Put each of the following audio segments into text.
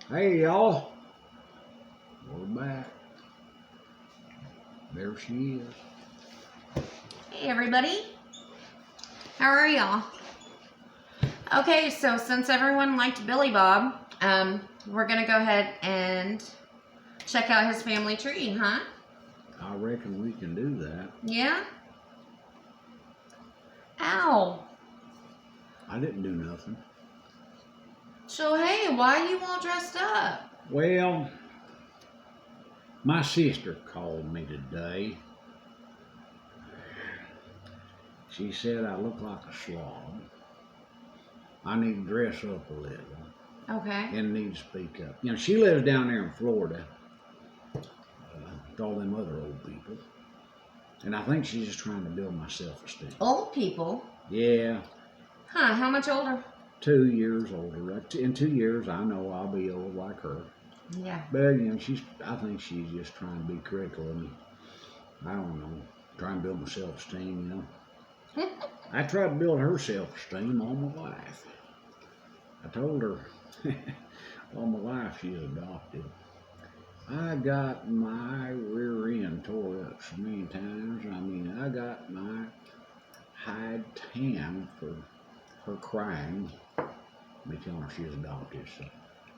Hey y'all, we're back. There she is. Hey everybody, how are y'all? Okay, so since everyone liked Billy Bob, we're gonna go ahead and check out his family tree, huh? I reckon we can do that. Yeah? Ow. I didn't do nothing. So hey, why are you all dressed up? Well, my sister called me today. She said I look like a slob. I need to dress up a little Okay. and need to speak up. You know, she lives down there in Florida with all them other old people. And I think she's just trying to build my self-esteem. Old people? Yeah. Huh, how much older? 2 years older. In 2 years, I know I'll be old like her. Yeah. But, you know, I think she's just trying to be critical of me. I don't know, trying to build my self-esteem, you know. I tried to build her self-esteem all my life. I told her all my life she's adopted. I got my rear end tore up so many times. I mean, I got my hide tan for her crying. Me telling her she's adopted. So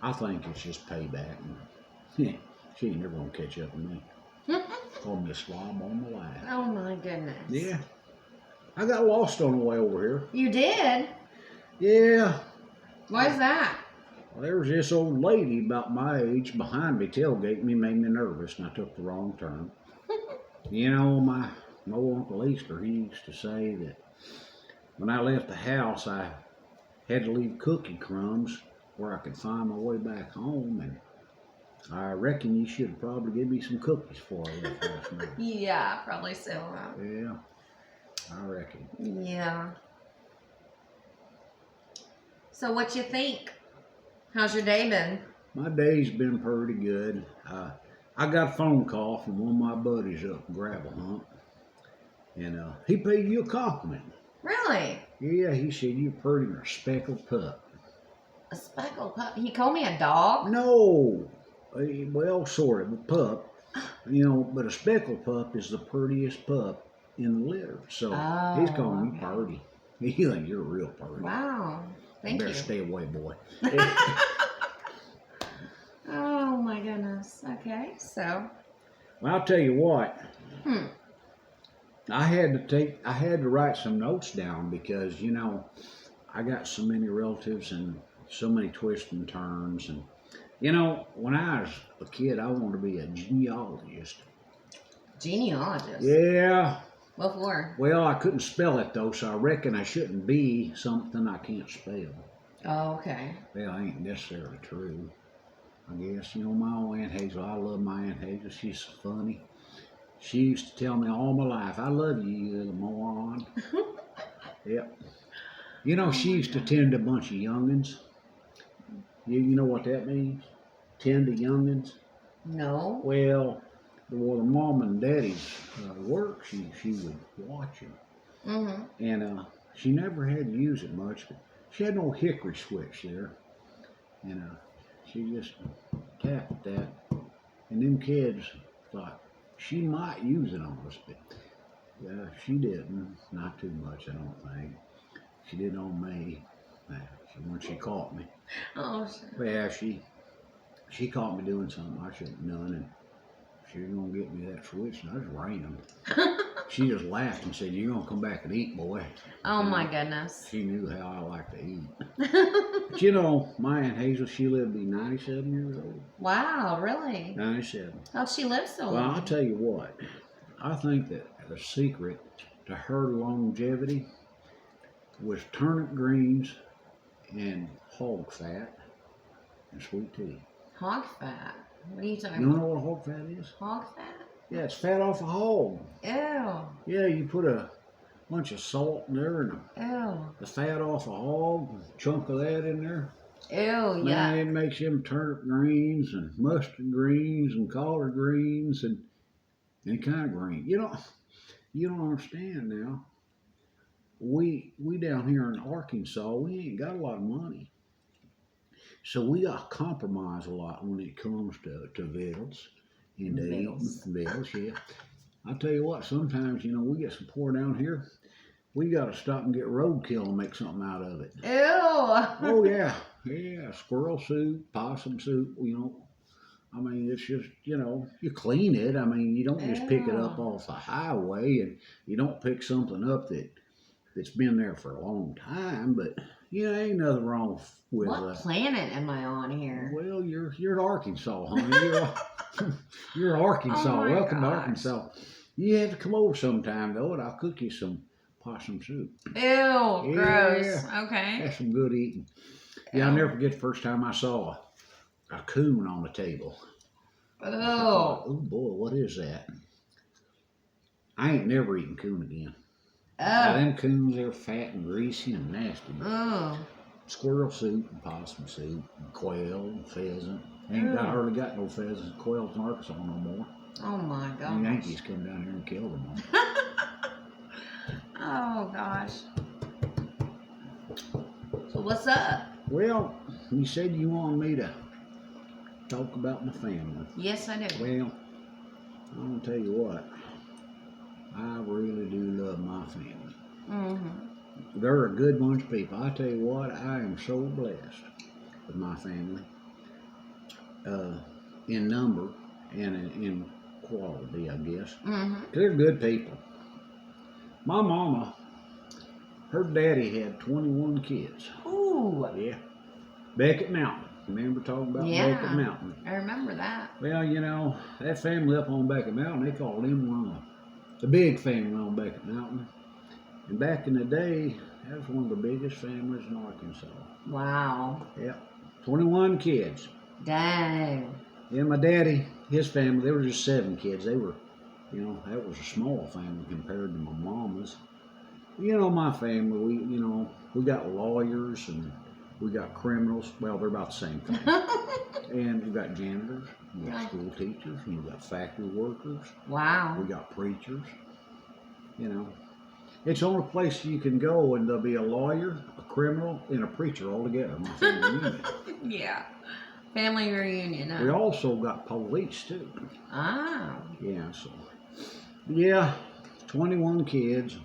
I think it's just payback. And she ain't never gonna catch up with me. Called me a slob all my life. Oh my goodness. Yeah. I got lost on the way over here. You did? Yeah. Why's that? Well, there was this old lady about my age behind me tailgating me, made me nervous, and I took the wrong turn. You know, my old Uncle Easter, he used to say that when I left the house, I had to leave cookie crumbs where I could find my way back home, and I reckon you should probably give me some cookies before I left last night. Yeah, probably so. Yeah, I reckon. Yeah. So what you think? How's your day been? My day's been pretty good. I got a phone call from one of my buddies up in Gravel Hump, and he paid you a compliment. Really? Yeah, he said you're pretty than a speckled pup. A speckled pup? He called me a dog? No, well, sort of a pup, you know, but a speckled pup is the prettiest pup in the litter. So he's calling me purty. He thinks you're a real purty. Wow, thank you. Better stay away, boy. Oh my goodness. Okay, so. Well, I'll tell you what. I had to write some notes down because, you know, I got so many relatives and so many twists and turns. And, you know, when I was a kid, I wanted to be a genealogist. Genealogist? Yeah. What for? Well, I couldn't spell it, though, so I reckon I shouldn't be something I can't spell. Oh, okay. Well, that ain't necessarily true. I guess, you know, my old Aunt Hazel, I love my Aunt Hazel. She's so funny. She used to tell me all my life, I love you, you little moron. Yep. You know, she used to tend a bunch of youngins. You know what that means? Tend to youngins? No. Well, the mom and daddy's work, she would watch them. Mm-hmm. And she never had to use it much, but she had no hickory switch there. And she just tapped at that. And them kids thought she might use it on us, but she didn't. Not too much, I don't think. She did on me when she caught me. Oh, sure. But yeah, she caught me doing something I shouldn't have done, and she was gonna get me that switch, and I just ran them. She just laughed and said, "You're gonna come back and eat, boy." Oh my goodness. She knew how I like to eat. But you know, my Aunt Hazel, she lived to be 97 years old. Wow, really? 97. How'd she live so long? Well, I'll tell you what. I think that the secret to her longevity was turnip greens and hog fat and sweet tea. Hog fat? What are you talking You don't about? know what hog fat is? Hog fat? Yeah, it's fat off a hog. Ew. Yeah, you put a bunch of salt in there and the fat off a hog, a chunk of that in there. Ew, Man, yeah. it makes them turnip greens and mustard greens and collard greens and any kind of green. You don't understand now. We down here in Arkansas, we ain't got a lot of money. So we got compromised a lot when it comes to vittles and to eating vittles, yeah. I tell you what, sometimes, we get some poor down here. We got to stop and get roadkill and make something out of it. Ew. Oh, yeah. Yeah, squirrel soup, possum soup, I mean, it's just, you clean it. I mean, you don't just pick it up off the highway, and you don't pick something up that's been there for a long time, but, ain't nothing wrong with what planet am I on here? Well, you're in Arkansas, honey. You're Arkansas. Oh Welcome to gosh. Arkansas. You have to come over sometime, though, and I'll cook you some possum soup. Ew, gross. Okay. That's some good eating. Yeah, I'll never forget the first time I saw a coon on the table. Oh. Oh boy, what is that? I ain't never eating coon again. Oh. Them coons, they're fat and greasy and nasty. Oh. Squirrel soup and possum soup and quail and pheasant. Ain't hardly got no pheasants and quails in Arkansas no more. Oh my gosh. The Yankees come down here and kill them all. Oh gosh. So what's up? Well, you said you wanted me to talk about my family. Yes, I do. Well, I'm gonna tell you what. I really do love my family. Mm-hmm. They're a good bunch of people. I tell you what, I am so blessed with my family. In number and in quality, I guess. Mm-hmm. They're good people. My mama, her daddy had 21 kids. Ooh. Yeah. Beckett Mountain. Remember talking about Beckett Mountain? I remember that. Well, that family up on Beckett Mountain, they called them one of the big family on Beckett Mountain. And back in the day, that was one of the biggest families in Arkansas. Wow. Yeah. 21 kids. Dang. Yeah, my daddy, his family, they were just 7 kids. They were, that was a small family compared to my mama's. My family, we got lawyers and we got criminals. Well, they're about the same thing. And we got janitors, we got school teachers, and we got factory workers. Wow. We got preachers. It's the only place you can go and there'll be a lawyer, a criminal, and a preacher all together. My family reunion. Yeah. Family reunion. Huh? We also got police too. Ah. Yeah, so 21 kids.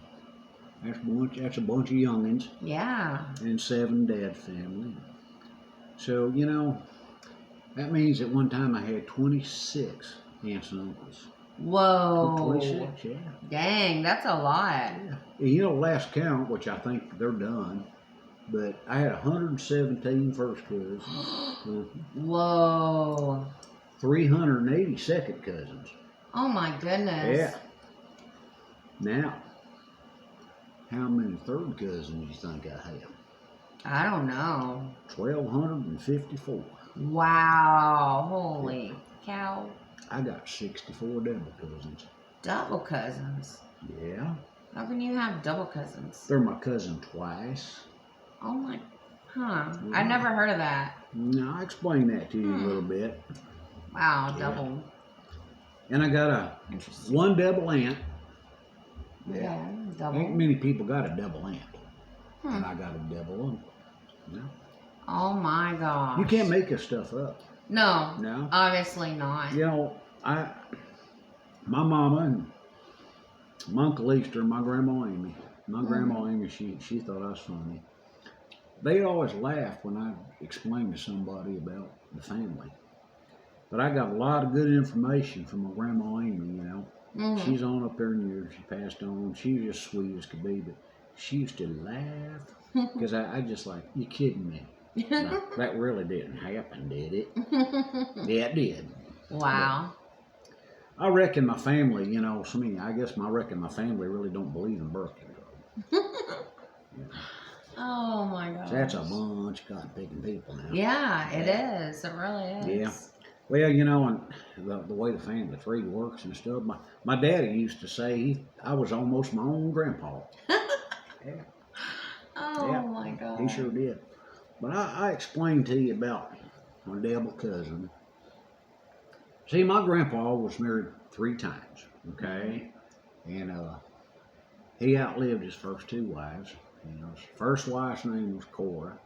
That's a bunch of youngins. Yeah. And 7 dad family. So, that means at one time I had 26 aunts and uncles. Whoa. 26, yeah. Dang, that's a lot. Yeah. Last count, which I think they're done, but I had 117 first cousins. Whoa. 380 second cousins. Oh my goodness. Yeah. Now, how many third cousins you think I have? I don't know. 1,254. Wow. Holy cow. I got 64 double cousins. Double cousins? Yeah. How can you have double cousins? They're my cousin twice. Oh my, huh. Yeah. I've never heard of that. Now, I'll explain that to you a little bit. Wow, Yeah. double. And I got Interesting. one double aunt. Yeah, double. Ain't many people got a double aunt. Hmm. And I got a double uncle. No. Oh my gosh. You can't make this stuff up. No. No. Obviously not. My mama and my Uncle Easter and my Grandma Amy. My Grandma Amy, she thought I was funny. They'd always laugh when I explained to somebody about the family. But I got a lot of good information from my Grandma Amy, Mm-hmm. She's on up there in years. She passed on. She was just sweet as could be, but she used to laugh because I just like, you kidding me? No, that really didn't happen, did it? Yeah, it did. Wow. But I reckon my family, I reckon my family really don't believe in birth control. Oh my gosh. That's a bunch of cotton-picking people now. Yeah, it is. It really is. Yeah. Well, and the way the family tree works and stuff, my daddy used to say I was almost my own grandpa. Yeah. Oh Yeah. my gosh. He sure did. But I explained to you about my double cousin. See, my grandpa was married 3 times, okay? And he outlived his first 2 wives. His first wife's name was Cora.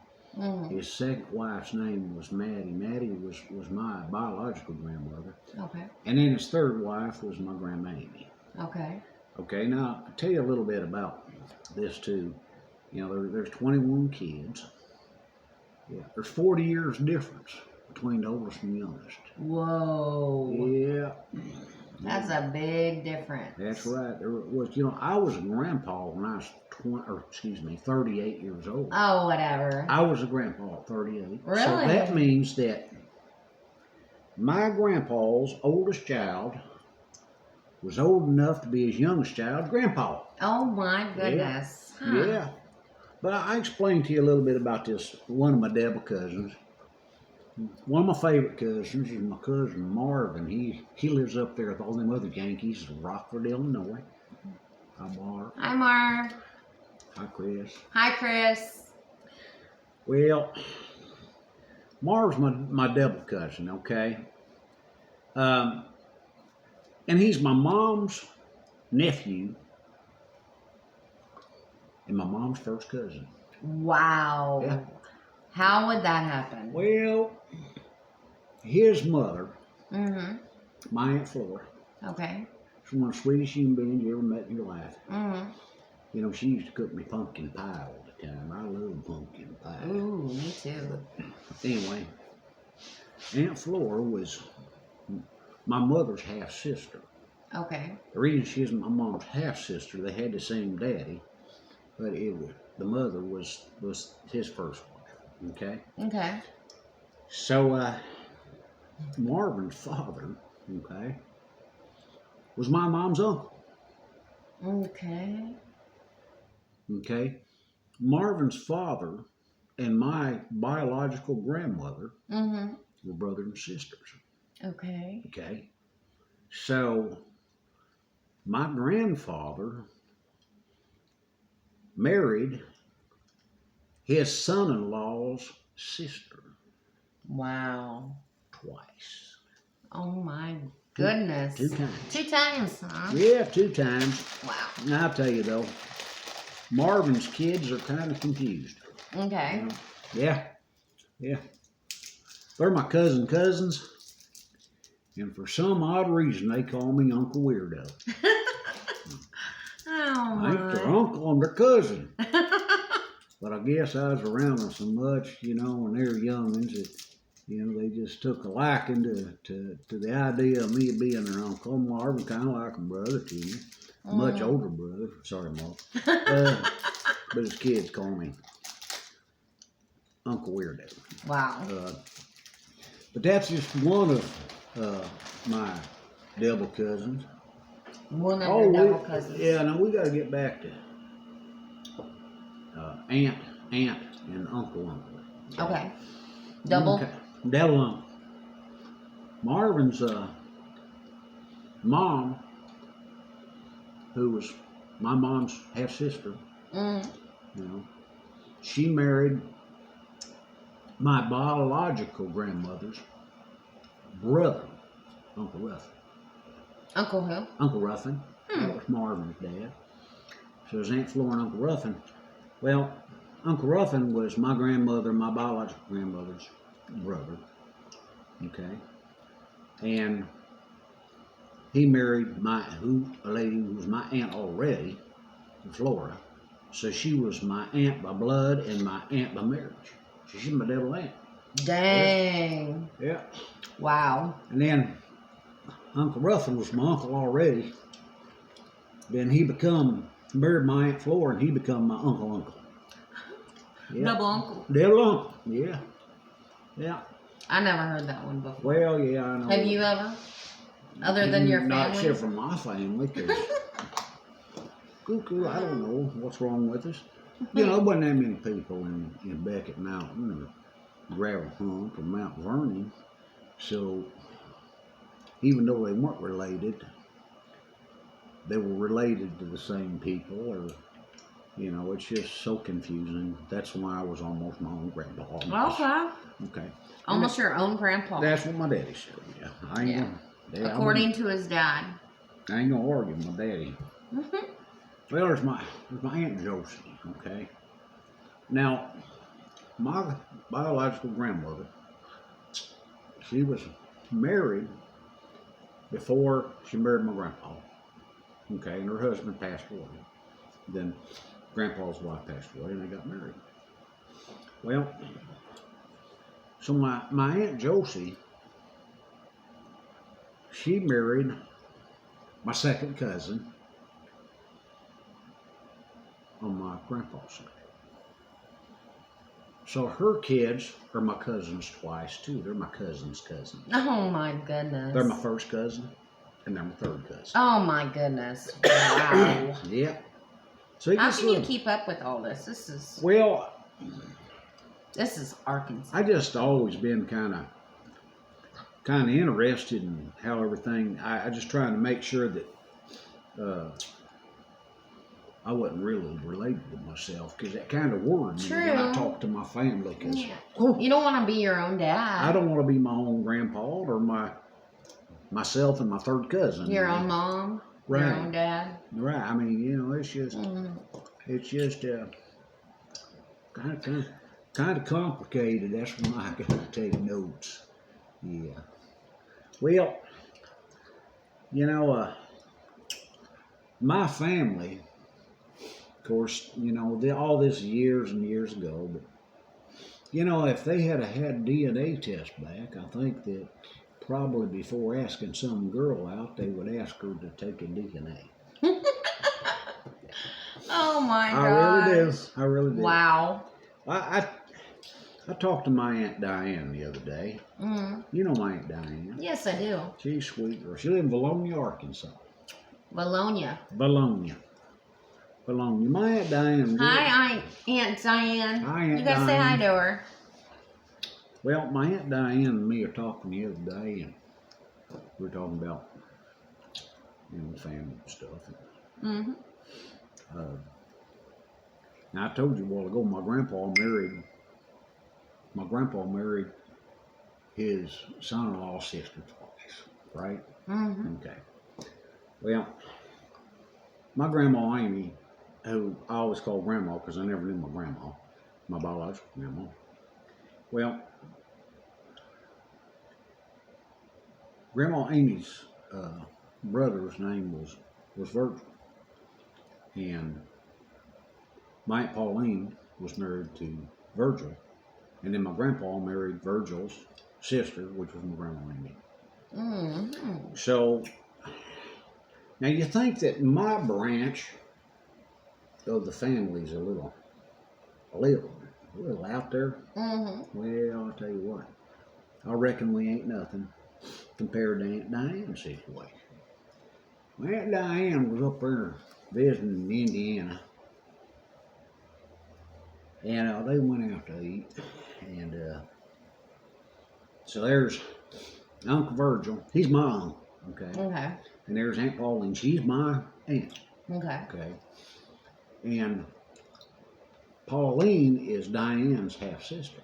His second wife's name was Maddie. Maddie was my biological grandmother. Okay. And then his third wife was my grandma Amy. Okay. Okay, now I'll tell you a little bit about this too. You know, there's 21 kids. Yeah, there's 40 years difference between the oldest and youngest. Whoa. Yeah. That's a big difference. That's right. There was, you know, I was a grandpa when I was 38 years old. Oh, whatever. I was a grandpa at 38. Really? So that means that my grandpa's oldest child was old enough to be his youngest child, grandpa. Oh my goodness. Yeah. Huh. Yeah. But I explained to you a little bit about this, one of my devil cousins. One of my favorite cousins is my cousin Marvin. He lives up there with all them other Yankees in Rockford, Illinois. Hi, Marv. Hi, Marv. Hi, Chris. Hi, Chris. Well, Marv's my devil cousin, okay? And he's my mom's nephew and my mom's first cousin. Wow. Yeah. How would that happen? Well, his mother, Mm-hmm. my Aunt Flora, Okay. she's one of the sweetest human beings you ever met in your life. Mm-hmm. You know, she used to cook me pumpkin pie all the time. I love pumpkin pie. Ooh, me too. Anyway, Aunt Flora was my mother's half-sister. Okay. The reason she isn't my mom's half-sister, they had the same daddy, but the mother was his first wife, okay? Okay. So, Marvin's father, okay, was my mom's uncle, Okay. okay? Marvin's father and my biological grandmother Mm-hmm. were brother and sisters, Okay. okay? So, my grandfather married his son-in-law's sister Wow. twice. Oh my goodness. Two times. 2 times, huh? Yeah, 2 times. Wow. And I'll tell you though, Marvin's kids are kind of confused. Okay. You know? Yeah. They're my cousins. And for some odd reason, they call me Uncle Weirdo. Oh I ain't their my. uncle, I'm their cousin. But I guess I was around them so much, you know, when they were youngins that, you know, they just took a liking to the idea of me being their uncle. Marvin kind of like a brother to me. Much older brother. Sorry, Marv. But his kids call me Uncle Weirdo. Wow. But that's just one of my devil cousins. One of your double cousins. Yeah, now we got to get back to aunt, and uncle. Okay. Double. Okay. Double uncle. Marvin's mom, who was my mom's half sister, Mm. you know, she married my biological grandmother's brother, Uncle Ruffin. Uncle who? Uncle Ruffin. That was Marvin's dad. So it was Aunt Flora and Uncle Ruffin. Well, Uncle Ruffin was my grandmother, my biological grandmother's brother. Okay. And he married a lady who was my aunt already, Flora. So she was my aunt by blood and my aunt by marriage. So she's my devil aunt. Dang. Yeah. Wow. And then Uncle Ruffin was my uncle already. Then he married my Aunt Flora, and he become my uncle. Yeah. Double uncle. Devil uncle. Yeah. Yeah. I never heard that one before. Well, yeah, I know. Have you ever? Other than your family? Not except for my family, because cuckoo, I don't know what's wrong with us. You know, there wasn't that many people in Beckett Mountain or Gravel Hump or Mount Vernon. So even though they weren't related, they were related to the same people, or, you know, it's just so confusing. That's why I was almost my own grandpa. Okay. Okay. Almost your own grandpa. That's what my daddy said. Yeah. I ain't Yeah. gonna, According to his dad. I ain't gonna argue with my daddy. Mm-hmm. Well, there's my Aunt Josie, okay? Now, my biological grandmother, she was married before she married my grandpa. Okay, and her husband passed away. Then grandpa's wife passed away and they got married. Well, so my Aunt Josie, she married my second cousin on my grandpa's side. So her kids are my cousins twice too. They're my cousin's cousin. Oh my goodness. They're my first cousin and they're my third cousin. Oh my goodness. Wow. Yeah. So how can you keep up with all this? This is Arkansas. I just always been kind of interested in how everything. I just trying to make sure that I wasn't really related to myself, because that kind of worried me when I talk to my family. Cause, you don't want to be your own dad. I don't want to be my own grandpa or myself and my third cousin. Your own mom. Right. Your own dad. Right. I mean, it's just kind of complicated. That's why I got to take notes. Yeah. Well, my family, of course, all this years and years ago, but, if they had had DNA test back, I think that probably before asking some girl out, they would ask her to take a DNA. Oh my gosh. I really do. Wow. I talked to my Aunt Diane the other day. Mm-hmm. You know my Aunt Diane. Yes, I do. She's sweet girl. She lives in Bologna, Arkansas. Bologna. My Aunt Diane. Hi, Aunt Diane. Hi, Aunt You gotta say hi to her. Well, my Aunt Diane and me are talking the other day, and we're talking about, family and stuff. Mm-hmm. Now, I told you a while ago, my grandpa married his son-in-law's sister twice, right? Mm-hmm. Okay. Well, my grandma Amy, who I always call grandma because I never knew my grandma, my biological grandma. Well, Grandma Amy's brother's name was Virgil, and my Aunt Pauline was married to Virgil, and then my grandpa married Virgil's sister, which was my grandma Amy. Mm-hmm. So now you think that my branch of the family's a little out there. Mm-hmm. Well, I'll tell you what, I reckon we ain't nothing compared to Aunt Diane's situation. My Aunt Diane was up there visiting in Indiana, and they went out to eat, and so there's Uncle Virgil. He's my uncle, okay? Okay. And there's Aunt Pauline. She's my aunt. Okay. Okay. And Pauline is Diane's half-sister.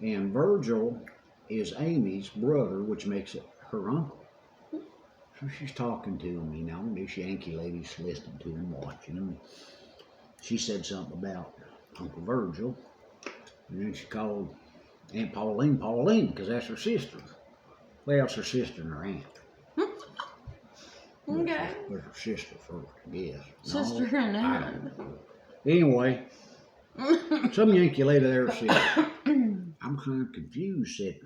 And Virgil is Amy's brother, which makes it her uncle. So she's talking to him, this Yankee lady's listening to him, watching him. She said something about Uncle Virgil. And then she called Aunt Pauline, because that's her sister. Well, it's her sister and her aunt. Okay. But her sister first, I guess. Sister and I aunt. don't know. Anyway, some Yankee lady there said, I'm kind of confused, said,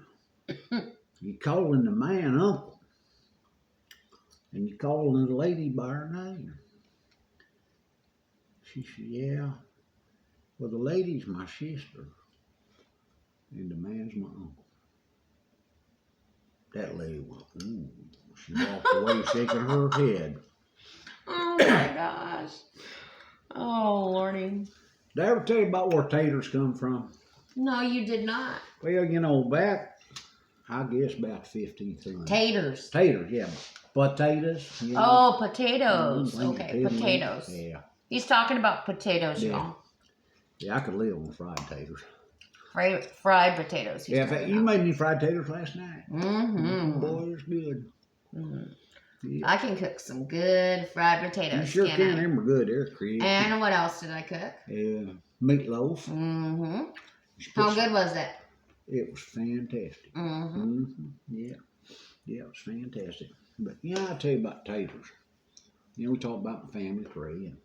you calling the man uncle, and you calling the lady by her name. She said, yeah. Well, the lady's my sister, and the man's my uncle. That lady went, ooh. She walked away shaking her head. Oh my gosh. Oh, Lordy. Did I ever tell you about where taters come from? No, you did not. Well, back, I guess, about 1500. Taters. Taters, yeah. Potatoes. Oh, potatoes. Mm, Okay, potatoes. Yeah. He's talking about potatoes, Yeah. y'all. Yeah, I could live on fried taters. Fried potatoes. Yeah, in fact, you made me fried taters last night. Mm-hmm. Boy, it's good. Mm-hmm. Yeah. I can cook some good fried potatoes. You sure can. Them are good. They're creative. And what else did I cook? Yeah. meatloaf. Mm-hmm. She put How good was it? It was fantastic. Mm-hmm. Yeah, yeah, it was fantastic. But I'll tell you about taters. We talk about the family tree, and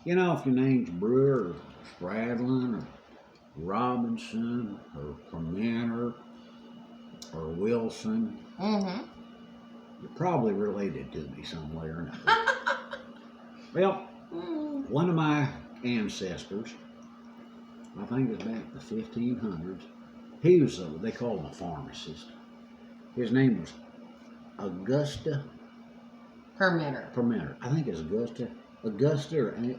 if your name's Brewer or Stradlin or Robinson or Clementer or Wilson, Mm-hmm. you're probably related to me somewhere or another. Well, one of my ancestors, I think it was back in the 1500s, he was, they called him a pharmacist. His name was Augusta Permitter. I think it's Augusta. Augusta, I think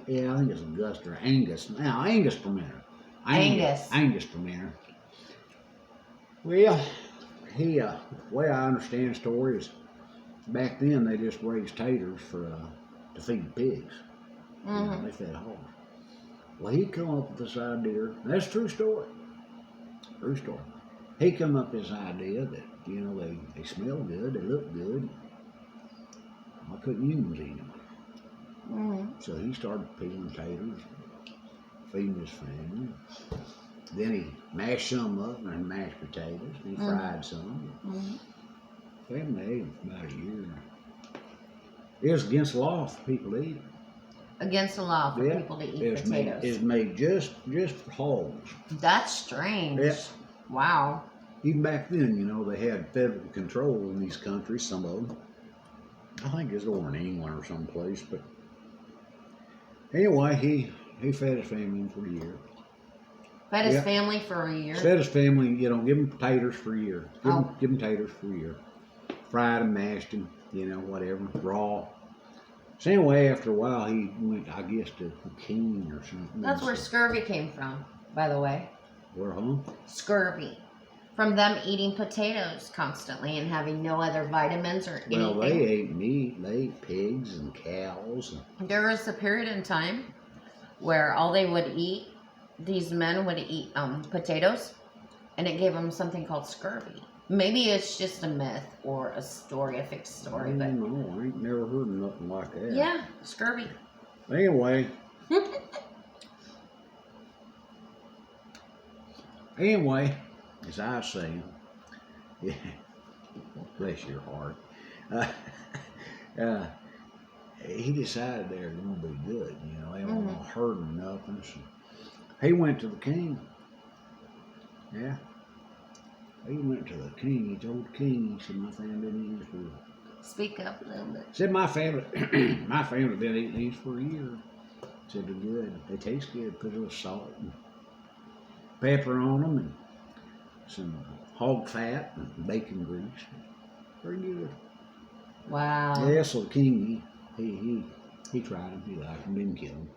it's Augusta or Angus. Now, Angus Permitter. Angus Permitter. Well, he, the way I understand the story is back then they just raised taters to feed pigs. Mm-hmm. They fed hogs. Well, he come up with this idea. That's a true story. True story. He come up with this idea that, they smell good, they look good. Why couldn't humans eat them? Mm-hmm. So he started peeling taters, feeding his family. Then he mashed some up and mashed potatoes. And he fried some. Mm-hmm. Family ate them for about a year. It was against the law for people to eat them. Against the law for people to eat potatoes. It's made just for hogs. That's strange. Yeah. Wow. Even back then, they had federal control in these countries, some of them. I think it's over in England or someplace, but anyway, he fed his family for a year. Fed his family for a year? Fed his family, give them potatoes for a year. Give them taters for a year. Fried them, mashed them, whatever, raw. So anyway, after a while, he went, I guess, to the king or something. That's where scurvy came from, by the way. Where, huh? Scurvy. From them eating potatoes constantly and having no other vitamins or anything. Well, they ate meat. They ate pigs and cows. There was a period in time where all they would eat, these men would eat potatoes, and it gave them something called scurvy. Maybe it's just a myth or a story, a fixed story. I But ain't never heard of nothing like that. yeah, scurvy. Anyway, as I was saying, bless your heart, he decided they were going to be good. They weren't going to hurt him nothing. So he went to the king. Yeah. He went to the king. He told the king, he said, my family didn't eat these for Speak up a little bit. Said my family didn't eat these for a year. Said they're good. They taste good. Put a little salt and pepper on them and some hog fat and bacon grease. Very good. Wow. Yeah, so the king, he tried them. He liked them. Didn't kill them.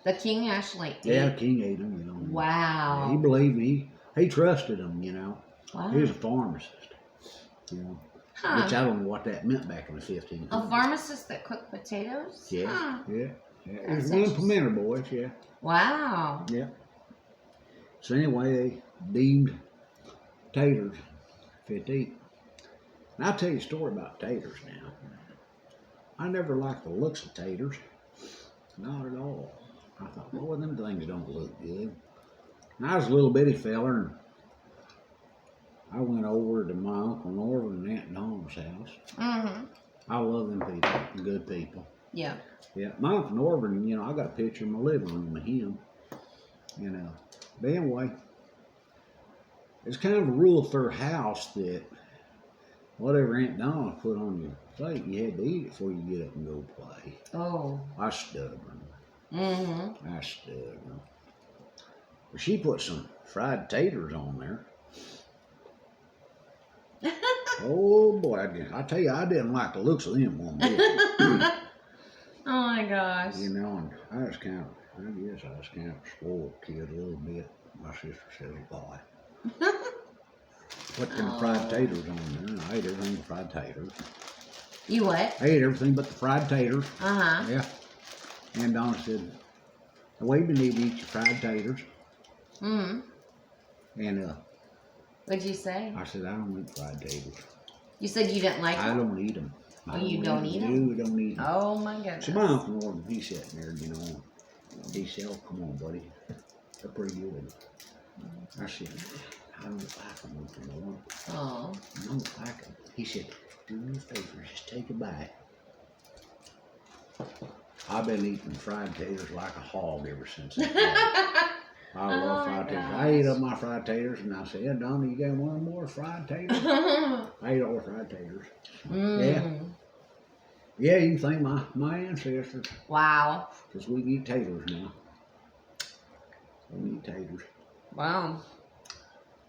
The king actually ate? Yeah, the king ate them, Wow. Yeah, he believed me. He trusted them, Wow. He was a pharmacist, Huh. Which I don't know what that meant back in the 1500s. A pharmacist that cooked potatoes? Yeah, Huh. yeah. It was That's one of Pimenter boys, yeah. Wow. Yeah. So anyway, they deemed taters fit to eat. And I'll tell you a story about taters now. I never liked the looks of taters. Not at all. I thought, boy, them things don't look good. And I was a little bitty feller, and I went over to my Uncle Norman and Aunt Dawn's house. Mm-hmm. I love them people, good people. Yeah. Yeah, my Uncle Norman, I got a picture in my living room of him. But anyway, it's kind of a rule for a house that whatever Aunt Dawn put on your plate, you had to eat it before you get up and go play. Oh. I was stubborn. Mm-hmm. I was stubborn. But she put some fried taters on there. Oh boy, I tell you, I didn't like the looks of them one bit. Oh my gosh. And I guess I was kind of a spoiled kid a little bit. My sister said a lot. Put them fried taters on there, and I ate everything but fried taters. You what? I ate everything but the fried taters. Uh-huh. Yeah. And Donna said, well, you need to eat your fried taters. Mm-hmm. And What'd you say? I said, I don't eat fried taters. You said you didn't like them? I don't eat them. Oh, you don't eat them? No, don't eat them. Oh my goodness. So my Uncle Norman, he sat there, he said, oh, come on, buddy. They're pretty good. I said, I don't like them anymore. Oh. I don't like them. He said, do me a favor, just take a bite. I've been eating fried taters like a hog ever since that. I love fried taters. I ate up my fried taters and I said, Donna, you got one more fried taters? I ate all the fried taters. Yeah. Yeah, you can thank my ancestors. Wow. Because we can eat taters now. We can eat taters. Wow.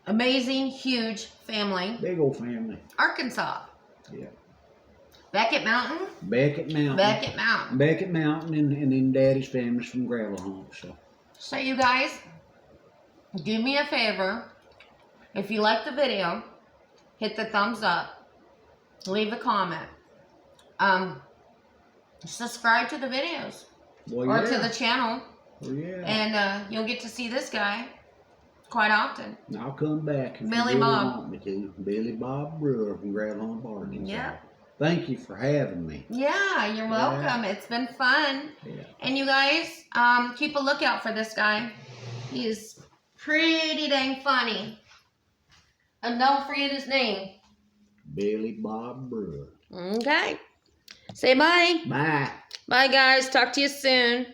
Amazing, huge family. Big old family. Arkansas. Yeah. Beckett Mountain? Beckett Mountain. Beckett Mountain. Beckett Mountain and then Daddy's family's from Gravel Hump. So you guys, do me a favor. If you like the video, hit the thumbs up. Leave a comment. Subscribe to the videos. Well, or yeah. to the channel. Well, yeah. And you'll get to see this guy quite often. And I'll come back if Billy you really Bob. want me to. Billy Bob Brewer from Gravel Hump, Arkansas. Yeah. Thank you for having me. Yeah, you're welcome. It's been fun. Yeah. And you guys, keep a lookout for this guy. He's pretty dang funny. And don't forget his name. Billy Bob Brewer. Okay. Say bye. Bye. Bye, guys. Talk to you soon.